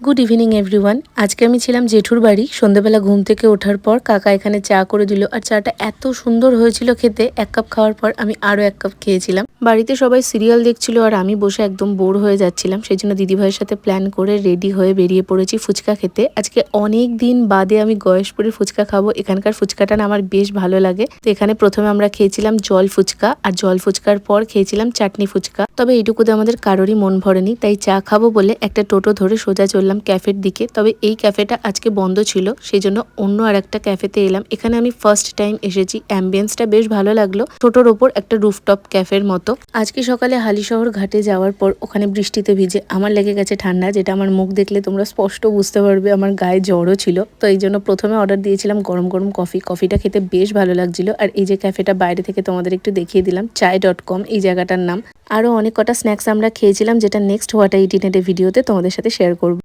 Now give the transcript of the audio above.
Good evening everyone. আজকে আমি ছিলাম জেঠুর বাড়ি। সন্ধ্যাবেলা ঘুম থেকে ওঠার পর কাকা এখানে চা করে দিল, আর চাটা এত সুন্দর হয়েছিল খেতে। এক কাপ খাওয়ার পর আমি আরও এক কাপ খেয়েছিলাম। বাড়িতে সবাই সিরিয়াল দেখছিল আর আমি বসে একদম বোর হয়ে যাচ্ছিলাম। সেই জন্য দিদিভাইয়ের সাথে প্ল্যান করে রেডি হয়ে বেরিয়ে পড়েছি ফুচকা খেতে। আজকে অনেক দিন বাদে আমি গয়েশপুরের ফুচকা খাবো। এখানকার ফুচকাটা না আমার বেশ ভালো লাগে। তো এখানে প্রথমে আমরা খেয়েছিলাম জল ফুচকা, আর জল ফুচকার পর খেয়েছিলাম চাটনি ফুচকা। তবে এইটুকুতে আমাদের কারোরই মন ভরেনি, তাই চা খাবো বলে একটা টোটো ধরে সোজা চললাম ক্যাফের দিকে। তবে এই ক্যাফেটা আজকে বন্ধ ছিল, সেই জন্য অন্য আর একটা ক্যাফেতে এলাম। এখানে আমি ফার্স্ট টাইম এসেছি। অ্যাম্বিয়েন্সটা বেশ ভালো লাগলো। টোটোর ওপর একটা রুফটপ ক্যাফের মতো। আজকে সকালে হালিশহর ঘাটে যাওয়ার পর ওখানে বৃষ্টিতে ভিজে আমার লেগে গেছে ঠান্ডা, যেটা আমার মুখ দেখলে তোমরা স্পষ্ট বুঝতে পারবে। আমার গায়ে জ্বরও ছিল, তো এই জন্য প্রথমে অর্ডার দিয়েছিলাম গরম গরম কফি। কফিটা খেতে বেশ ভালো লাগছিল। আর এই যে ক্যাফেটা বাইরে থেকে তোমাদের একটু দেখিয়ে দিলাম, চায়.com এই জায়গাটার নাম। আরও অনেক কটা স্ন্যাক্স আমরা খেয়েছিলাম, যেটা next what I it in a day ভিডিওতে তোমাদের সাথে শেয়ার করব।